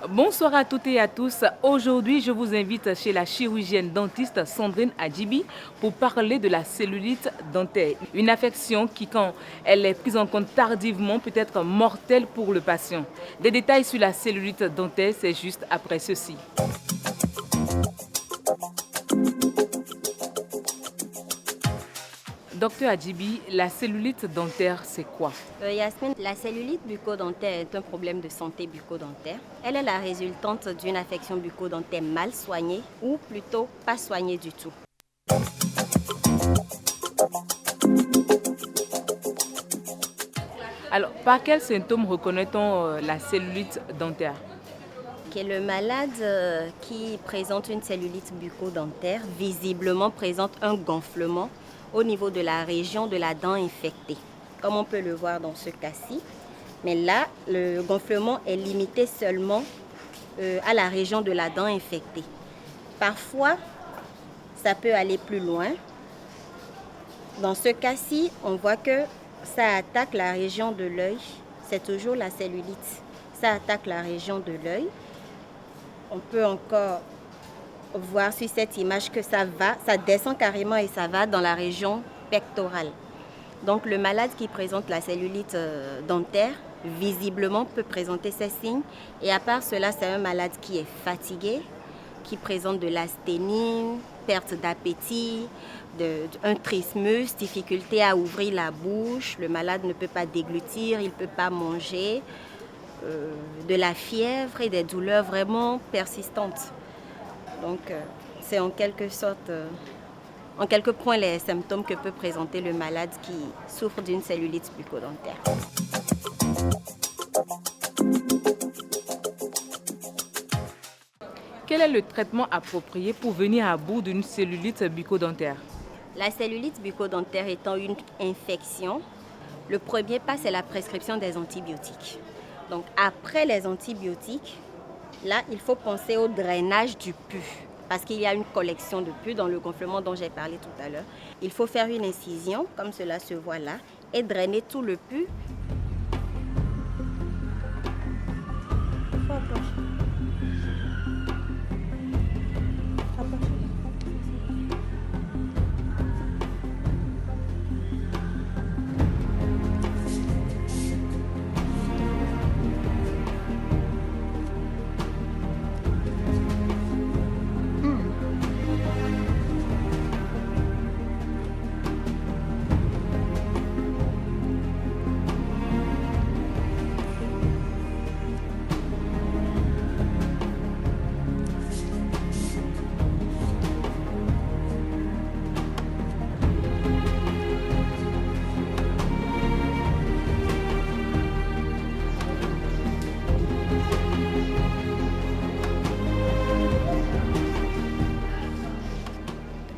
Bonsoir à toutes et à tous. Aujourd'hui, je vous invite chez la chirurgienne dentiste Sandrine Adjibi pour parler de la cellulite dentaire. Une affection qui, quand elle est prise en compte tardivement, peut être mortelle pour le patient. Des détails sur la cellulite dentaire, c'est juste après ceci. Docteur Adjibi, la cellulite dentaire, c'est quoi? Yasmine, la cellulite bucco-dentaire est un problème de santé bucco-dentaire. Elle est la résultante d'une affection bucco-dentaire mal soignée ou plutôt pas soignée du tout. Alors, par quels symptômes reconnaît-on la cellulite dentaire? Le malade qui présente une cellulite bucco-dentaire visiblement présente un gonflement au niveau de la région de la dent infectée, comme on peut le voir dans ce cas-ci. Mais là, le gonflement est limité seulement à la région de la dent infectée. Parfois, ça peut aller plus loin. Dans ce cas-ci, on voit que ça attaque la région de l'œil. C'est toujours la cellulite. Ça attaque la région de l'œil. On peut encore voir sur cette image que ça descend carrément et ça va dans la région pectorale. Donc le malade qui présente la cellulite dentaire, visiblement peut présenter ces signes. Et à part cela, c'est un malade qui est fatigué, qui présente de l'asthénie, perte d'appétit, un trismus, difficulté à ouvrir la bouche. Le malade ne peut pas déglutir, il ne peut pas manger, de la fièvre et des douleurs vraiment persistantes. Donc, c'est en quelque sorte, en quelques points, les symptômes que peut présenter le malade qui souffre d'une cellulite bucco-dentaire. Quel est le traitement approprié pour venir à bout d'une cellulite bucco-dentaire? La cellulite bucco-dentaire étant une infection, le premier pas, c'est la prescription des antibiotiques. Donc, après les antibiotiques, là, il faut penser au drainage du pus, parce qu'il y a une collection de pus dans le gonflement dont j'ai parlé tout à l'heure. Il faut faire une incision, comme cela se voit là, et drainer tout le pus.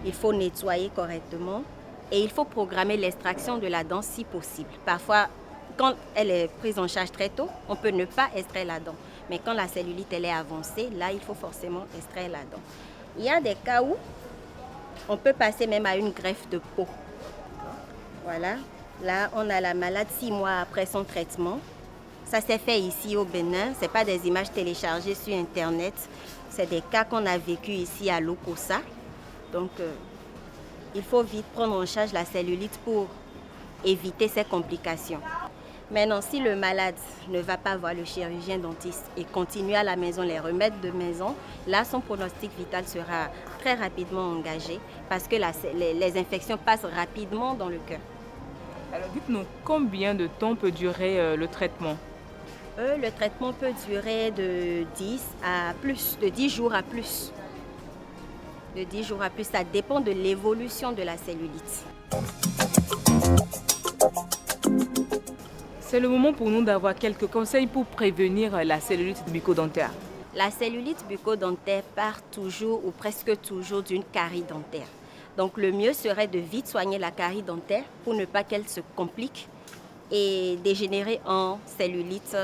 Il faut nettoyer correctement et il faut programmer l'extraction de la dent si possible. Parfois, quand elle est prise en charge très tôt, on peut ne pas extraire la dent. Mais quand la cellulite elle est avancée, là, il faut forcément extraire la dent. Il y a des cas où on peut passer même à une greffe de peau. Voilà, là, on a la malade 6 mois après son traitement. Ça s'est fait ici au Bénin. Ce n'est pas des images téléchargées sur Internet. C'est des cas qu'on a vécu ici à Lokossa. Donc, il faut vite prendre en charge la cellulite pour éviter ces complications. Maintenant, si le malade ne va pas voir le chirurgien dentiste et continue à la maison les remèdes de maison, là, son pronostic vital sera très rapidement engagé parce que les infections passent rapidement dans le cœur. Alors, dites-nous, combien de temps peut durer le traitement? Le traitement peut durer de 10 à plus, de 10 jours à plus. De 10 jours à plus, ça dépend de l'évolution de la cellulite. C'est le moment pour nous d'avoir quelques conseils pour prévenir la cellulite bucco-dentaire. La cellulite bucco-dentaire part toujours ou presque toujours d'une carie dentaire. Donc le mieux serait de vite soigner la carie dentaire pour ne pas qu'elle se complique et dégénérer en cellulite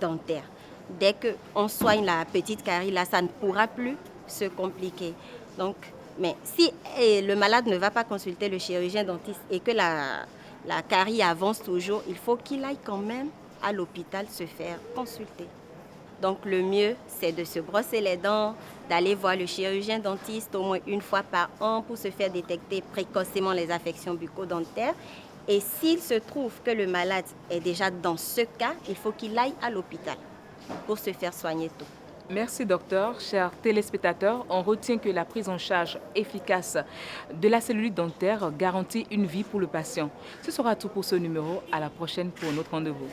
dentaire. dès qu'on soigne la petite carie, là, ça ne pourra plus se compliquer. Donc, mais si le malade ne va pas consulter le chirurgien dentiste et que la carie avance toujours, il faut qu'il aille quand même à l'hôpital se faire consulter. Donc le mieux, c'est de se brosser les dents, d'aller voir le chirurgien dentiste au moins une fois par an pour se faire détecter précocement les affections bucco-dentaires. Et s'il se trouve que le malade est déjà dans ce cas, il faut qu'il aille à l'hôpital pour se faire soigner tôt. Merci docteur. Chers téléspectateurs, on retient que la prise en charge efficace de la cellulite dentaire garantit une vie pour le patient. Ce sera tout pour ce numéro. À la prochaine pour notre rendez-vous.